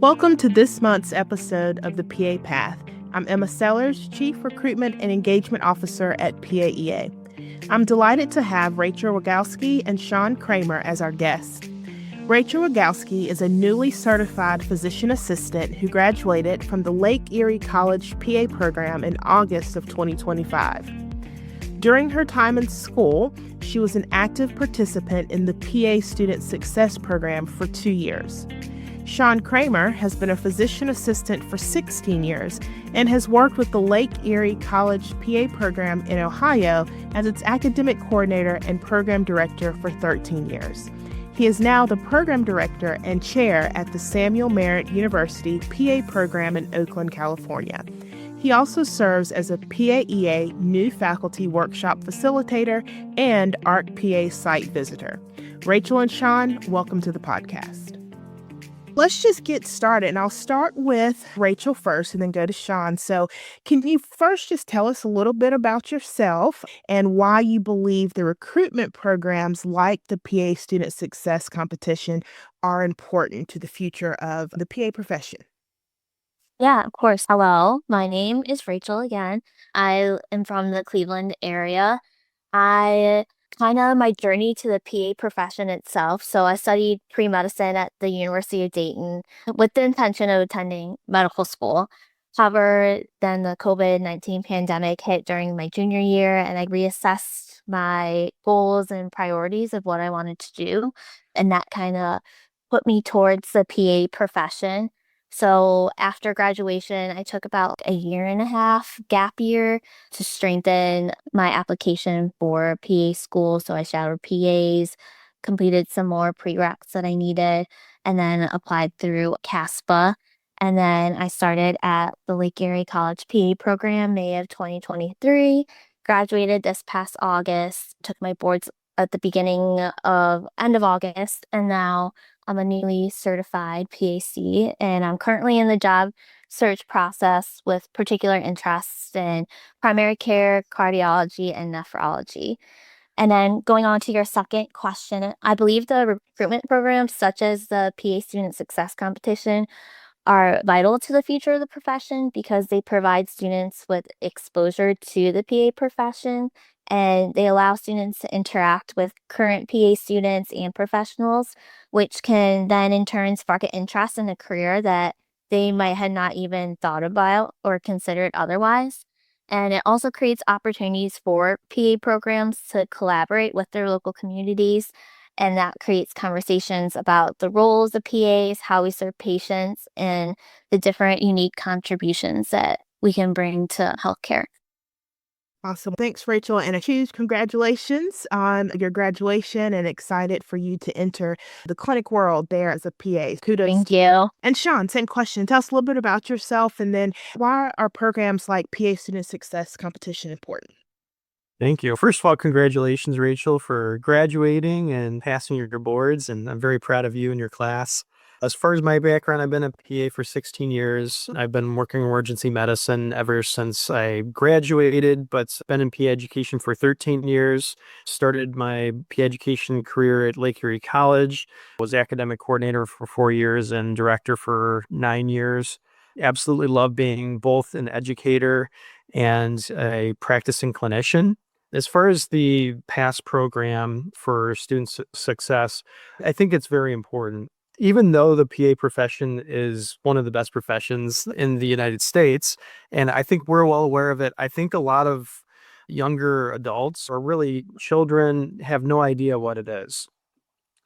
Welcome to this month's episode of the PA Path. I'm Emma Sellers, Chief Recruitment and Engagement Officer at PAEA. I'm delighted to have Rachel Rogowski and Sean Kramer as our guests. Rachel Rogowski is a newly certified physician assistant who graduated from the Lake Erie College PA program in August of 2025. During her time in school, she was an active participant in the PA Student Success Program for 2 years. Sean Kramer has been a physician assistant for 16 years and has worked with the Lake Erie College PA program in Ohio as its academic coordinator and program director for 13 years. He is now the program director and chair at the Samuel Merritt University PA program in Oakland, California. He also serves as a PAEA New Faculty Workshop Facilitator and ARC PA Site Visitor. Rachel and Sean, welcome to the podcast. Let's just get started, and I'll start with Rachel first and then go to Sean. So can you first just tell us a little bit about yourself and why you believe the recruitment programs like the PA Student Success Competition are important to the future of the PA profession? Yeah, of course. Hello, my name is Rachel again. I am from the Cleveland area. My journey to the PA profession itself. So I studied pre-medicine at the University of Dayton with the intention of attending medical school. However, then the COVID-19 pandemic hit during my junior year, and I reassessed my goals and priorities of what I wanted to do. And that kind of put me towards the PA profession. So after graduation, I took about a year and a half gap year to strengthen my application for PA school. So I shadowed PAs, completed some more prereqs that I needed, and then applied through CASPA. And then I started at the Lake Erie College PA program May of 2023, graduated this past August, took my boards at the end of August, and now I'm a newly certified PAC, and I'm currently in the job search process with particular interests in primary care, cardiology, and nephrology. And then going on to your second question, I believe the recruitment programs such as the PA Student Success Competition are vital to the future of the profession because they provide students with exposure to the PA profession, and they allow students to interact with current PA students and professionals, which can then in turn spark an interest in a career that they might have not even thought about or considered otherwise. And it also creates opportunities for PA programs to collaborate with their local communities, and that creates conversations about the roles of PAs, how we serve patients, and the different unique contributions that we can bring to healthcare. Awesome. Thanks, Rachel, and a huge congratulations on your graduation and excited for you to enter the clinic world there as a PA. Kudos. Thank you. And Sean, same question. Tell us a little bit about yourself and then why are programs like PA Student Success Competition important? Thank you. First of all, congratulations, Rachel, for graduating and passing your boards, and I'm very proud of you and your class. As far as my background, I've been a PA for 16 years. I've been working in emergency medicine ever since I graduated, but been in PA education for 13 years. Started my PA education career at Lake Erie College, was academic coordinator for 4 years and director for 9 years. Absolutely love being both an educator and a practicing clinician. As far as the PASS program for student success, I think it's very important. Even though the PA profession is one of the best professions in the United States, and I think we're well aware of it, I think a lot of younger adults or really children have no idea what it is.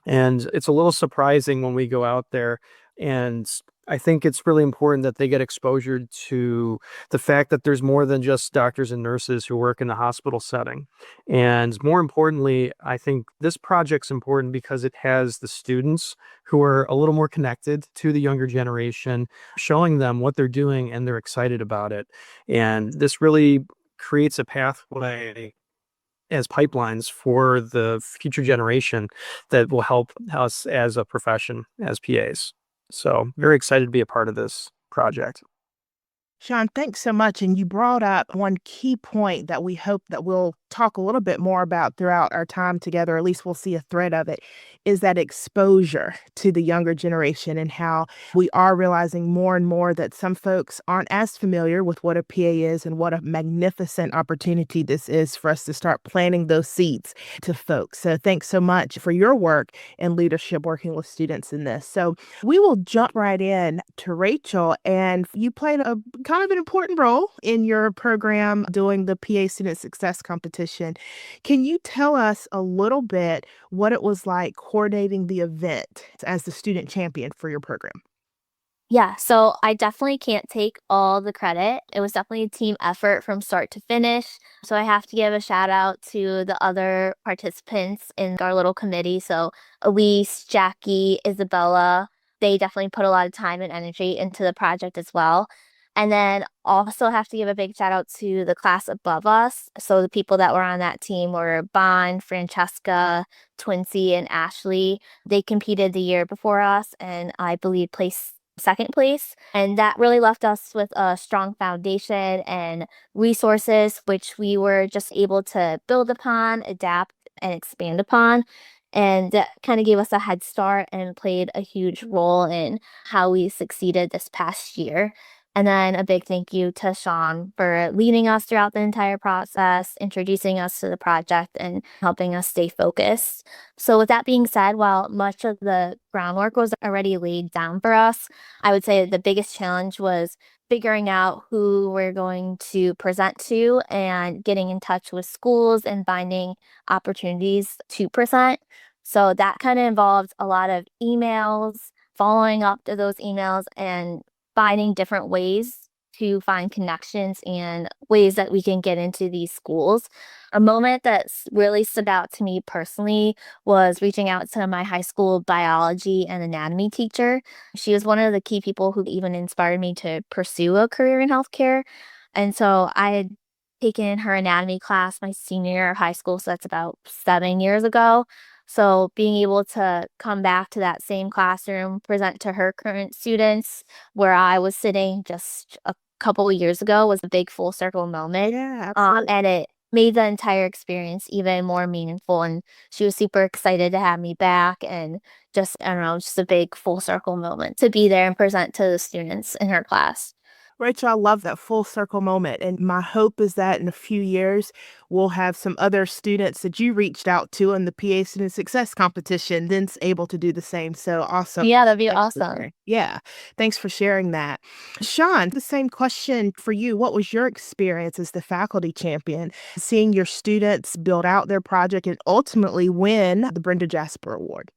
And it's a little surprising when we go out there, and I think it's really important that they get exposure to the fact that there's more than just doctors and nurses who work in the hospital setting. And more importantly, I think this project's important because it has the students who are a little more connected to the younger generation, showing them what they're doing and they're excited about it. And this really creates a pathway as pipelines for the future generation that will help us as a profession, as PAs. So very excited to be a part of this project. Sean, thanks so much. And you brought up one key point that we hope that we'll talk a little bit more about throughout our time together, at least we'll see a thread of it, is that exposure to the younger generation and how we are realizing more and more that some folks aren't as familiar with what a PA is and what a magnificent opportunity this is for us to start planting those seeds to folks. So thanks so much for your work and leadership working with students in this. So we will jump right in to Rachel, and you played a kind of an important role in your program doing the PA Student Success Competition. Can you tell us a little bit what it was like coordinating the event as the student champion for your program? Yeah, so I definitely can't take all the credit. It was definitely a team effort from start to finish. So I have to give a shout out to the other participants in our little committee. So Elise, Jackie, Isabella, they definitely put a lot of time and energy into the project as well. And then also have to give a big shout out to the class above us. So the people that were on that team were Bon, Francesca, Twinsy, and Ashley. They competed the year before us and I believe placed second place. And that really left us with a strong foundation and resources, which we were just able to build upon, adapt, and expand upon. And that kind of gave us a head start and played a huge role in how we succeeded this past year. And then a big thank you to Sean for leading us throughout the entire process, introducing us to the project, and helping us stay focused. So with that being said, while much of the groundwork was already laid down for us, I would say the biggest challenge was figuring out who we're going to present to and getting in touch with schools and finding opportunities to present. So that kind of involved a lot of emails, following up to those emails, and finding different ways to find connections and ways that we can get into these schools. A moment that's really stood out to me personally was reaching out to my high school biology and anatomy teacher. She was one of the key people who even inspired me to pursue a career in healthcare. And so I had taken her anatomy class my senior year of high school, so that's about 7 years ago. So being able to come back to that same classroom, present to her current students where I was sitting just a couple of years ago was a big full circle moment. Yeah, absolutely. And it made the entire experience even more meaningful. And she was super excited to have me back and just, I don't know, just a big full circle moment to be there and present to the students in her class. Rachel, I love that full circle moment. And my hope is that in a few years, we'll have some other students that you reached out to in the PA Student Success Competition, then able to do the same. So awesome. Yeah, that'd be Thanks for awesome. sharing. Yeah. Thanks for sharing that. Sean, the same question for you. What was your experience as the faculty champion, seeing your students build out their project and ultimately win the Brenda Jasper Award?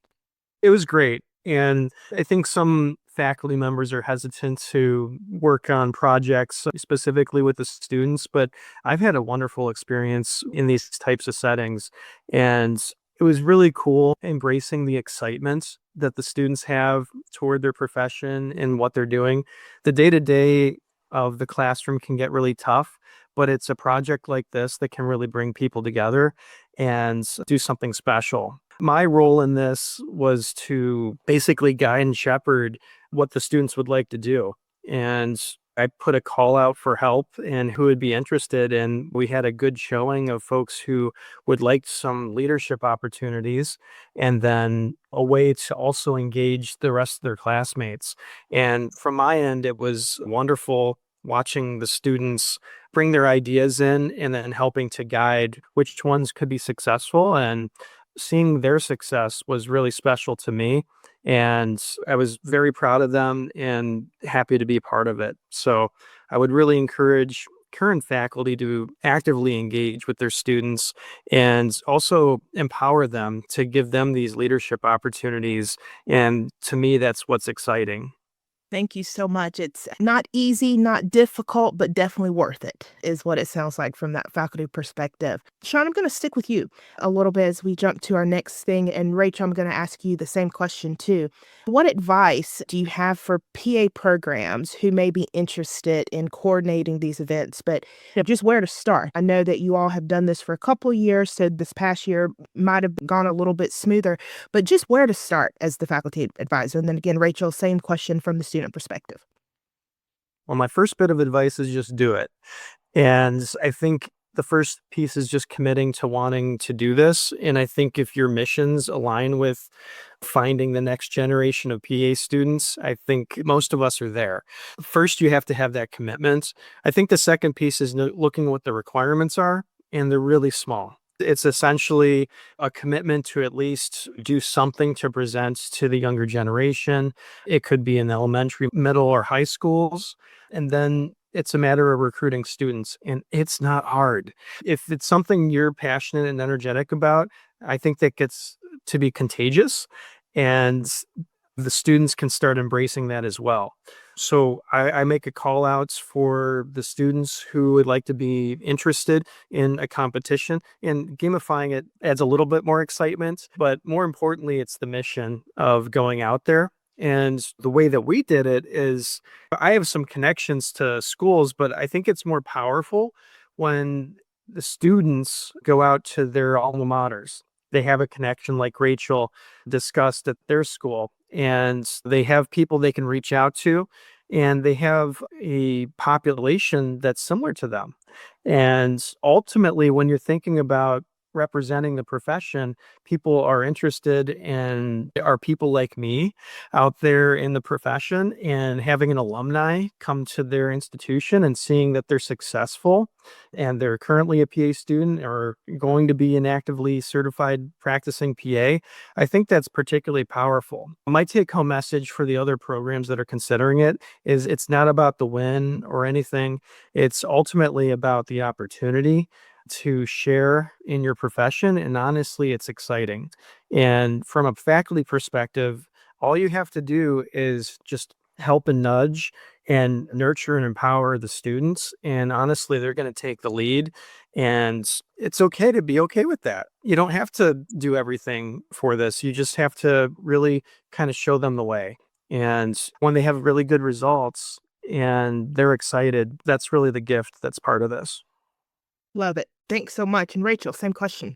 It was great. And I think some faculty members are hesitant to work on projects specifically with the students, but I've had a wonderful experience in these types of settings. And it was really cool embracing the excitement that the students have toward their profession and what they're doing. The day-to-day of the classroom can get really tough, but it's a project like this that can really bring people together and do something special. My role in this was to basically guide and shepherd what the students would like to do. And I put a call out for help and who would be interested. And we had a good showing of folks who would like some leadership opportunities and then a way to also engage the rest of their classmates. And from my end, it was wonderful watching the students bring their ideas in and then helping to guide which ones could be successful. And seeing their success was really special to me. And I was very proud of them and happy to be a part of it. So I would really encourage current faculty to actively engage with their students and also empower them to give them these leadership opportunities. And to me, that's what's exciting. Thank you so much. It's not easy, not difficult, but definitely worth it, is what it sounds like from that faculty perspective. Sean, I'm going to stick with you a little bit as we jump to our next thing. And Rachel, I'm going to ask you the same question too. What advice do you have for PA programs who may be interested in coordinating these events, but just where to start? I know that you all have done this for a couple of years, so this past year might have gone a little bit smoother, but just where to start as the faculty advisor. And then again, Rachel, same question from the student perspective. Well, my first bit of advice is just do it. And I think the first piece is just committing to wanting to do this. And I think if your missions align with finding the next generation of PA students, I think most of us are there. First, you have to have that commitment. I think the second piece is looking at what the requirements are, and they're really small. It's essentially a commitment to at least do something to present to the younger generation. It could be in elementary, middle, or high schools. And then it's a matter of recruiting students, and it's not hard. If it's something you're passionate and energetic about, I think that gets to be contagious, and the students can start embracing that as well. So I make a call outs for the students who would like to be interested in a competition, and gamifying it adds a little bit more excitement, but more importantly, it's the mission of going out there. And the way that we did it is I have some connections to schools, but I think it's more powerful when the students go out to their alma maters. They have a connection like Rachel discussed at their school, and they have people they can reach out to, and they have a population that's similar to them. And ultimately, when you're thinking about representing the profession, people are interested in are people like me out there in the profession, and having an alumni come to their institution and seeing that they're successful and they're currently a PA student or going to be an actively certified practicing PA. I think that's particularly powerful. My take home message for the other programs that are considering it is it's not about the win or anything. It's ultimately about the opportunity to share in your profession. And honestly, it's exciting. And from a faculty perspective, all you have to do is just help and nudge and nurture and empower the students. And honestly, they're going to take the lead. And it's okay to be okay with that. You don't have to do everything for this. You just have to really kind of show them the way. And when they have really good results and they're excited, that's really the gift that's part of this. Love it. Thanks so much. And Rachel, same question.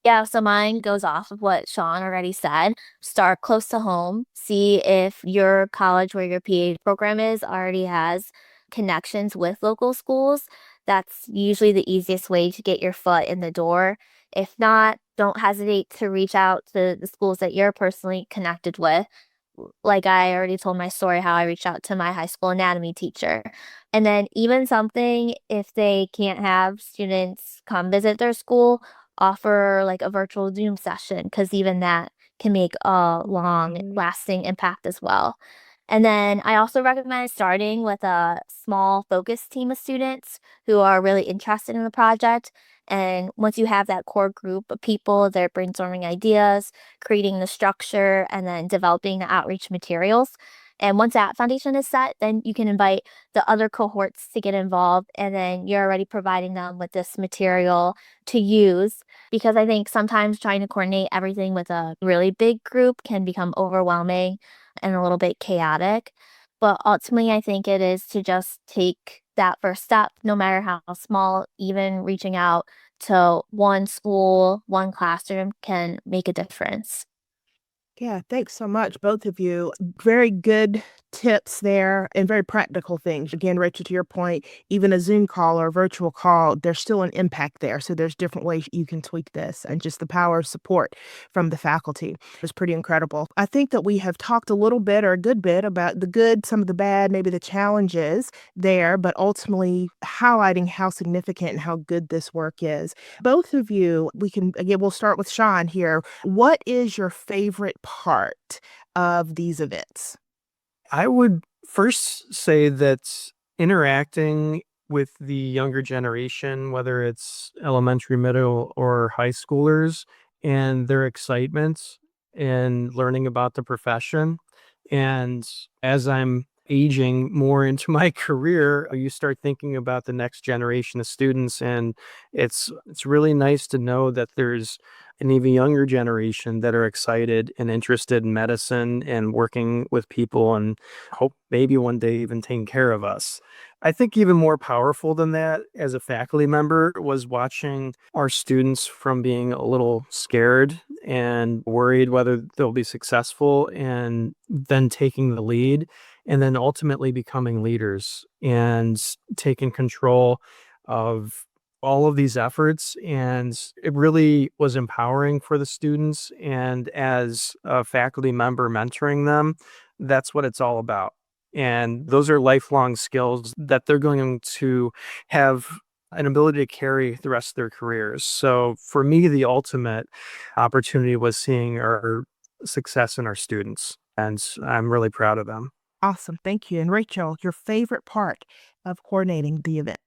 Yeah, so mine goes off of what Sean already said. Start close to home. See if your college where your PA program is already has connections with local schools. That's usually the easiest way to get your foot in the door. If not, don't hesitate to reach out to the schools that you're personally connected with. Like I already told my story how I reached out to my high school anatomy teacher. And then even something if they can't have students come visit their school, offer like a virtual Zoom session because even that can make a long lasting impact as well. And then I also recommend starting with a small focus team of students who are really interested in the project. And once you have that core group of people, they're brainstorming ideas, creating the structure, and then developing the outreach materials. And once that foundation is set, then you can invite the other cohorts to get involved. And then you're already providing them with this material to use. Because I think sometimes trying to coordinate everything with a really big group can become overwhelming and a little bit chaotic. But ultimately, I think it is to just take that first step, no matter how small, even reaching out to one school, one classroom can make a difference. Yeah, thanks so much, both of you. Very good tips there and very practical things. Again, Rachel, to your point, even a Zoom call or a virtual call, there's still an impact there. So there's different ways you can tweak this, and just the power of support from the faculty is pretty incredible. I think that we have talked a little bit or a good bit about the good, some of the bad, maybe the challenges there, but ultimately highlighting how significant and how good this work is. Both of you, we'll start with Sean here. What is your favorite part of these events? I would first say that interacting with the younger generation, whether it's elementary, middle, or high schoolers, and their excitement and learning about the profession. And as I'm aging more into my career, you start thinking about the next generation of students, and it's really nice to know that there's an even younger generation that are excited and interested in medicine and working with people, and hope maybe one day even taking care of us. I think even more powerful than that as a faculty member was watching our students from being a little scared and worried whether they'll be successful, and then taking the lead, and then ultimately becoming leaders and taking control of all of these efforts, and it really was empowering for the students. And as a faculty member mentoring them, that's what it's all about. And those are lifelong skills that they're going to have an ability to carry the rest of their careers. So for me, the ultimate opportunity was seeing our success in our students, and I'm really proud of them. Awesome. Thank you. And Rachel, your favorite part of coordinating the event?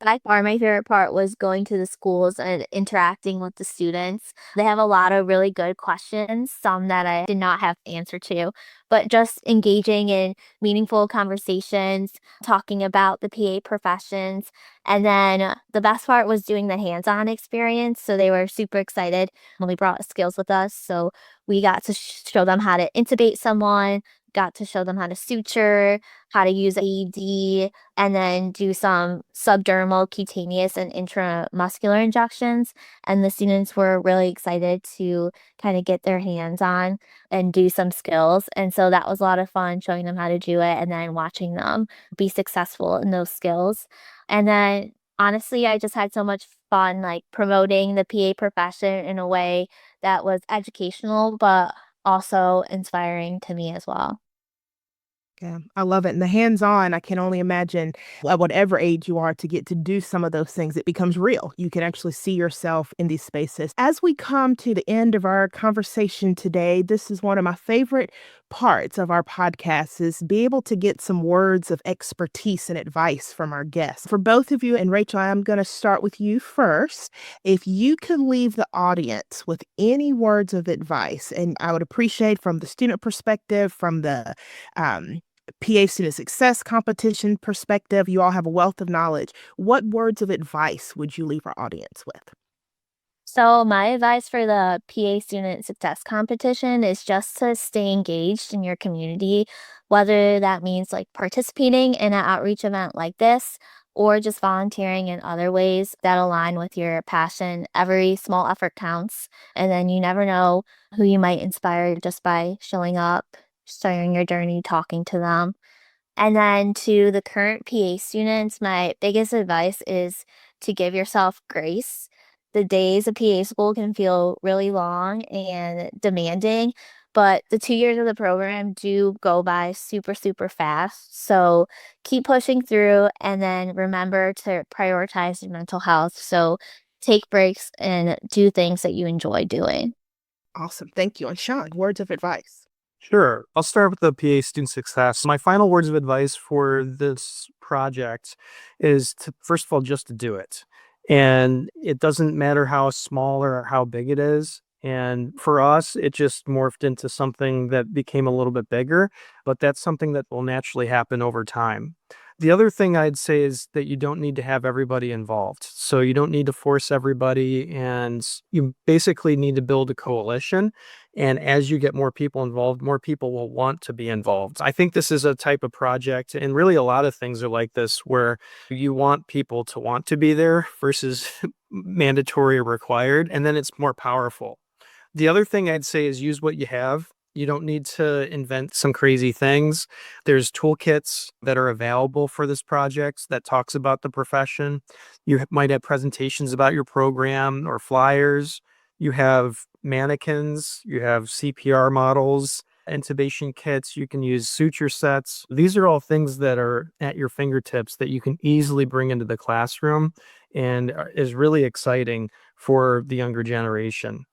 By far, my favorite part was going to the schools and interacting with the students. They have a lot of really good questions, some that I did not have the answer to, but just engaging in meaningful conversations, talking about the PA professions. And then the best part was doing the hands-on experience. So they were super excited when we brought skills with us. So we got to show them how to intubate someone, got to show them how to suture, how to use AED, and then do some subdermal, cutaneous, and intramuscular injections. And the students were really excited to kind of get their hands on and do some skills. And so that was a lot of fun showing them how to do it and then watching them be successful in those skills. And then honestly, I just had so much fun like promoting the PA profession in a way that was educational, but also inspiring to me as well. Yeah, I love it. And the hands-on, I can only imagine at whatever age you are to get to do some of those things, it becomes real. You can actually see yourself in these spaces. As we come to the end of our conversation today, this is one of my favorite parts of our podcast is be able to get some words of expertise and advice from our guests. For both of you, and Rachel, I'm going to start with you first. If you could leave the audience with any words of advice, and I would appreciate from the student perspective, from the PA student success competition perspective, you all have a wealth of knowledge. What words of advice would you leave our audience with? So my advice for the PA student success competition is just to stay engaged in your community, whether that means like participating in an outreach event like this or just volunteering in other ways that align with your passion. Every small effort counts, and then you never know who you might inspire just by showing up, sharing your journey, talking to them. And then to the current PA students, my biggest advice is to give yourself grace. The days of PA school can feel really long and demanding, but the 2 years of the program do go by super, super fast. So keep pushing through and then remember to prioritize your mental health. So take breaks and do things that you enjoy doing. Awesome. Thank you. And Sean, words of advice. Sure. I'll start with the PA student success. My final words of advice for this project is to, first of all, just to do it. And it doesn't matter how small or how big it is. And for us, it just morphed into something that became a little bit bigger, but that's something that will naturally happen over time. The other thing I'd say is that you don't need to have everybody involved. So you don't need to force everybody, and you basically need to build a coalition. And as you get more people involved, more people will want to be involved. I think this is a type of project, and really a lot of things are like this, where you want people to want to be there versus mandatory or required, and then it's more powerful. The other thing I'd say is use what you have. You don't need to invent some crazy things. There's toolkits that are available for this project that talks about the profession. Might have presentations about your program or flyers. You have mannequins, you have CPR models, intubation kits, you can use suture sets. These are all things that are at your fingertips that you can easily bring into the classroom and is really exciting for the younger generation.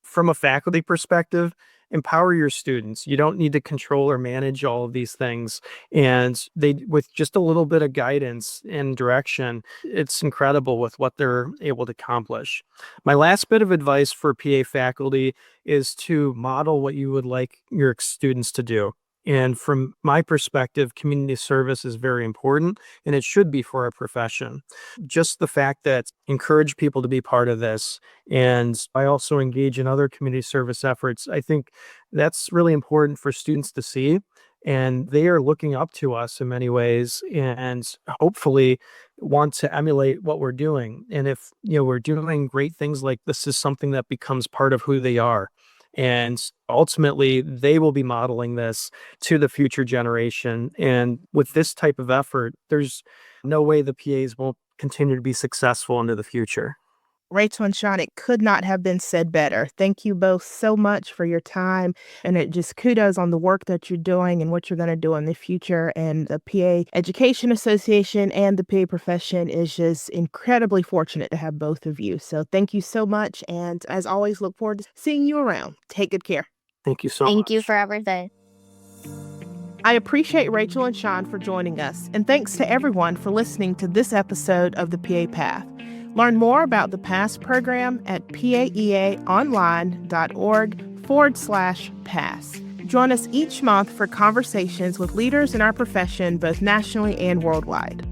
From a faculty perspective, empower your students. You don't need to control or manage all of these things. And with just a little bit of guidance and direction, it's incredible with what they're able to accomplish. My last bit of advice for PA faculty is to model what you would like your students to do. And from my perspective, community service is very important, and it should be for our profession. Just the fact that encourage people to be part of this, and I also engage in other community service efforts, I think that's really important for students to see. And they are looking up to us in many ways and hopefully want to emulate what we're doing. And if we're doing great things, like this is something that becomes part of who they are. And ultimately, they will be modeling this to the future generation. And with this type of effort, there's no way the PAs won't continue to be successful into the future. Rachel and Sean, it could not have been said better. Thank you both so much for your time. And it just kudos on the work that you're doing and what you're going to do in the future. And the PA Education Association and the PA profession is just incredibly fortunate to have both of you. So thank you so much. And as always, look forward to seeing you around. Take good care. Thank you so much. Thank you for everything. I appreciate Rachel and Sean for joining us. And thanks to everyone for listening to this episode of the PA Path. Learn more about the PASS program at paeaonline.org/PASS. Join us each month for conversations with leaders in our profession, both nationally and worldwide.